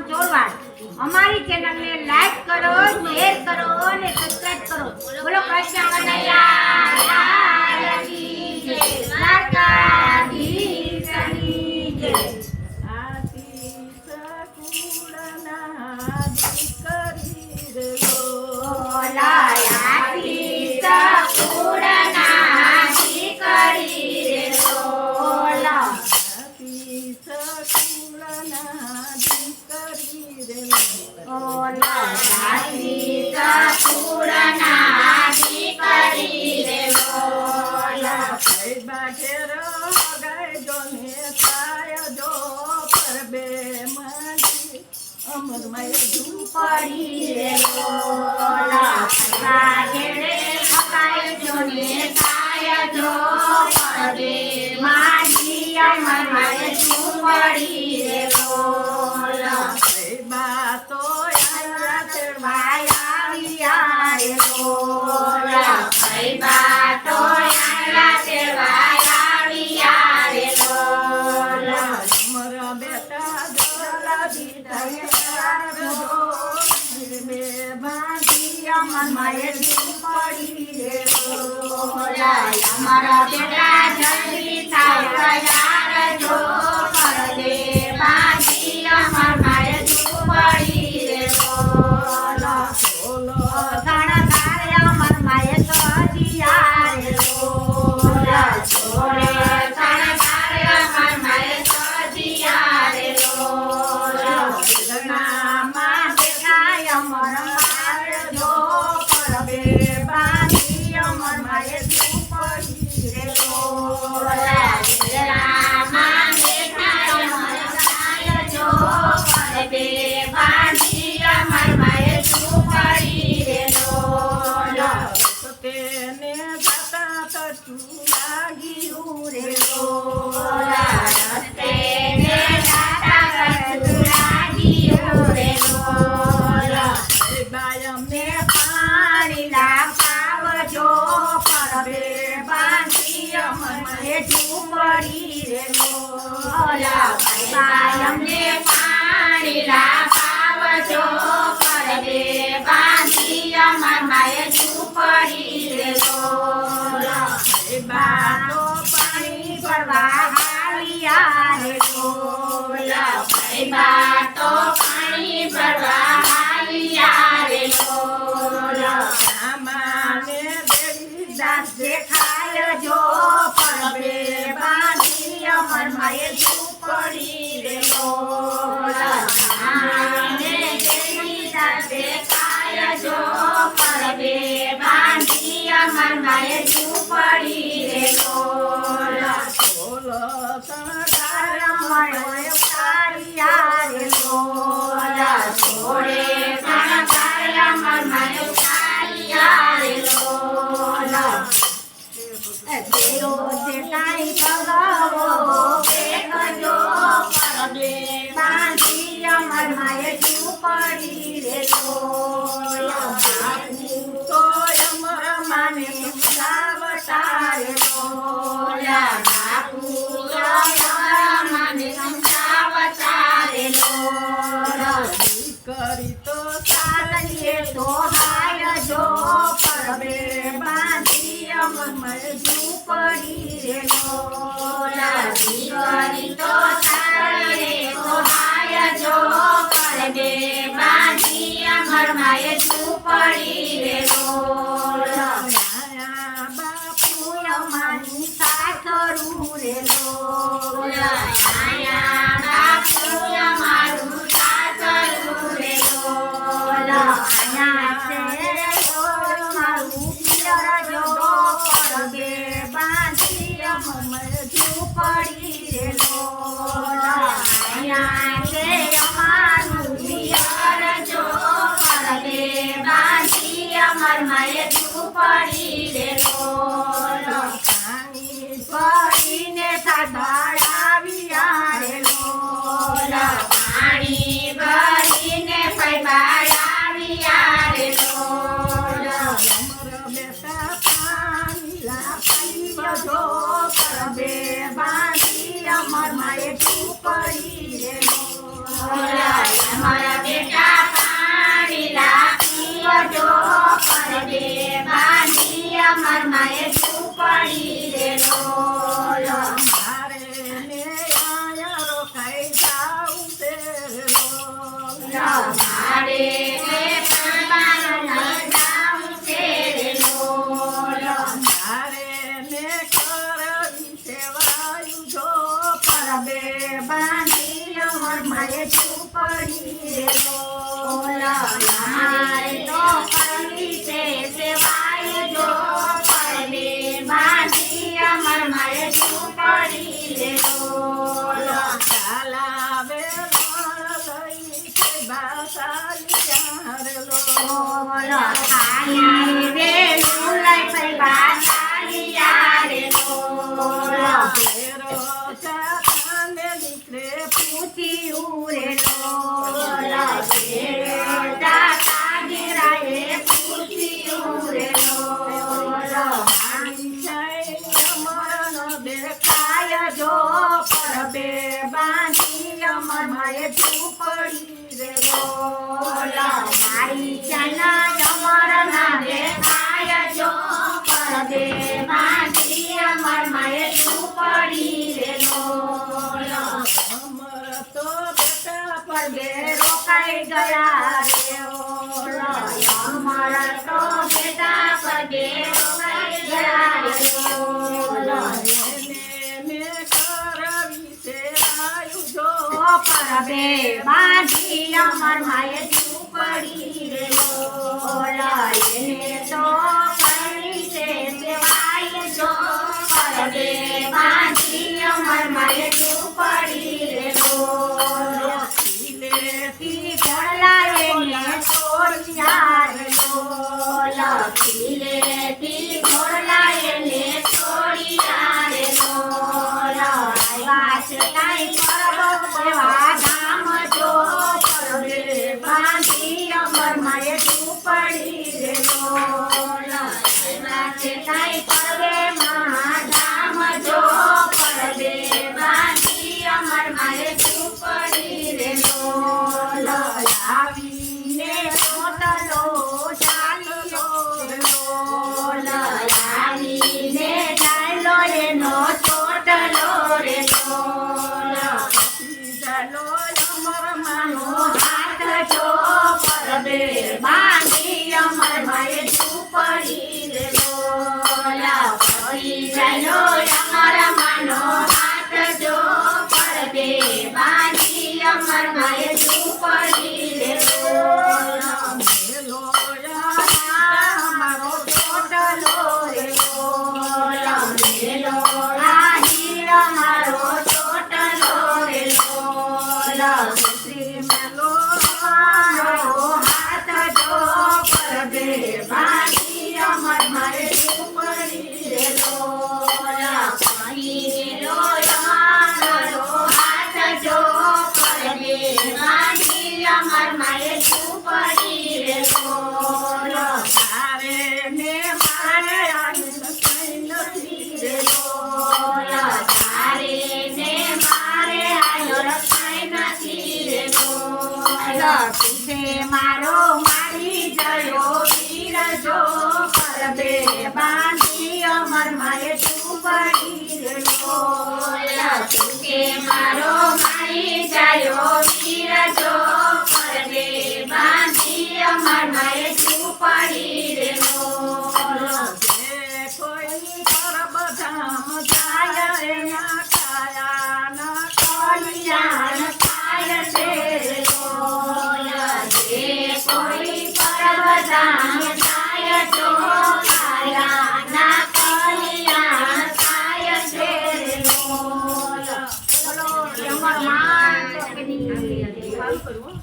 ચોરવાડ અમારી ચેનલને લાઈક કરો, શેર કરો અને સબસ્ક્રાઇબ કરો। બોલો કૃષ્ણ કનૈયા લાલ કી જય, દ્વારકાધીશની જય। અમરમય ઝૂંપડી રે બોલા સાગરે મકાઈ જોને છાય જો પડે માજી અમરમય ઝૂંપડી રે બોલા બા તો યાર ચડવાય આવ્યા રે બોલા બા તો યાર ચડવાય આવ્યા રે બોલા અમારા બેટા જલાદી થાય અમરમય ઝૂંપડી રે બોલા અમારા બેટા જલ્દી થાય તૈયાર જો કરદે બાજી અમરમય ઝૂંપડી રે બોલા શણગાર અમરમય સજિયા રે બોલા છોડે શણગાર અમરમય સજિયા રે બોલા ગણામાં દેખાય અમર ઝૂંપડી રે બોલા ભાઈ અમને પાણી લાવજો પરદે બાંધી અમરમય ઝૂંપડી રે બોલા બાનો પાણી ભરવા હાલિયા રે બોલા ભાઈ બાતો પાણી ભરવા હાલિયા રે બોલા સામાને દેવી દાસ દેખાય જો અમરમય ઝૂંપડી રે બોલા આને દેવી દાસે કાય જો પરબે બાંધી અમરમય ઝૂંપડી રે બોલા બોલો શણગાર અમરમય ઉતારિયા રે બોલા છોડે શણગાર અમરમય ઉતારિયા રે બોલા તેરો જે કાઈ પગાવો બેઠો પરદે બાંધી અમરમય ઝૂંપડી રે બોલા તો અમર માને સમજાવતા રે બોલા બાપુ મને સમજાવતા રે બોલા કરી તો ચાલીએ તો હાય જો પરબે બાંધી અમરમય ઝૂંપડી રે બોલા દીકરી તો ચાલીએ તો હાય જો પરબે બાંધી અમરમય ઝૂંપડી રે બોલા બાપુ અમારી સાસરું રે બોલા આયા બાપુ અમારું સાસરું રે બોલા આયા છે મારું પિયર જો પરદે બાંધી અમરમય ઝૂંપડી રે બોલા આયા છે અમારું પિયર જો પરદે બાંધી અમરમય ઝૂંપડી રે બોલા પાણી સાધાડાવ્યા રે બોલા પાણી ભરીને પૈબાડાવ્યા રે બોલા બેટા પાણી લાપી બધો પરબે બાંધી અમરમય ઝૂંપડી રે બોલા ઝૂંપડી રે બોલો અમારે તો કરવી છે સેવાય જો પરબે બાંધી અમર મારે ઝૂંપડી રે બોલો ચાલાવે વણ લઈ કે બાસાલિયા રે બોલો ખાઈ વેલું લઈ પઈ બાસાલિયા રે બોલો ઘેરો ચાતાને દીકરે પૂછ્યું રે બોલો દાતા ગિરાએ પૂછ્યું રે બોલો અમરનો દેખાય જો પરબે બાંધી અમર માએ ઝૂંપડી રે બોલો મારી ચના અમર ના દેખાય જો પરબે બાંધી અમર માએ ઝૂંપડી રે બોલો અમર તો બેટા પરબે રોકાઈ ગયા રે બોલો અમર તો બેટા પરબે રોકાઈ ગયા રે બોલો એને કરવી છે આયુ જો પરબે બાંધી અમર માએ ઝૂંપડી રે બોલો એને તો કરી છે સેવાય જો પરબે બાંધી અમર માએ ઝૂંપડી રે બોલો ખીલેથી ઘોડા એને છોડ્યા રે બોલો ખીલેથી ઘોડા એને છોડ્યા રે બોલો આવ્યા છે કાંઈ કરવો સેવા ધામ જો પરબે બાંધી અમર માએ ઝૂંપડી રે બોલો આવ્યા છે કાંઈ કરવે મહાધામ જો પરબે બાંધી અમર માએ ઝૂંપડી રે બોલો આવીને રોટલો ચાલ્યો રે બોલો આવીને ચાલો એનો ચોટલો રે બોલો ચાલો અમર માનો હાથ જો પરબે બાંધી અમર માએ ઝૂંપડી રે બોલો પડી ચાલો અમર માનો હાથ જો પરબે બાંધી અમર માએ ઝૂંપડી રે બોલો મેલો મારો ચોટલો રે બોલો મેલો આહીર મારો ચોટલો રે બોલો શ્રી મેલો મારો હાથ જો પરબે બાંધી અમર મારે ઝૂંપડી રે બોલો પડી લો મારો હાથ જો પરબે બાંધી અમર મારે ઝૂંપડી રે બોલો તારે ને મારે આનંદ કઈ નથી રે બોલો તારે ને મારે આયો રખાય નથી રે બોલો તુસે મારો મારી જયો વીર જો પરબે બાંધી અમર માએ ઝૂંપડી રે બોલો તુસે મારો મારી જયો વીર જો પરબે બાંધી અમર માએ ઝૂંપડી રે બોલો જે કોઈ પરબ ધામ જાય એના કાયા ના કલ્યાણ થાય છે રે બોલો જે કોઈ પરબધામ થાય તો કાયાના કલ્યાણ થાય છે રે બોલો બોલો અમર માન ચાલુ કરવું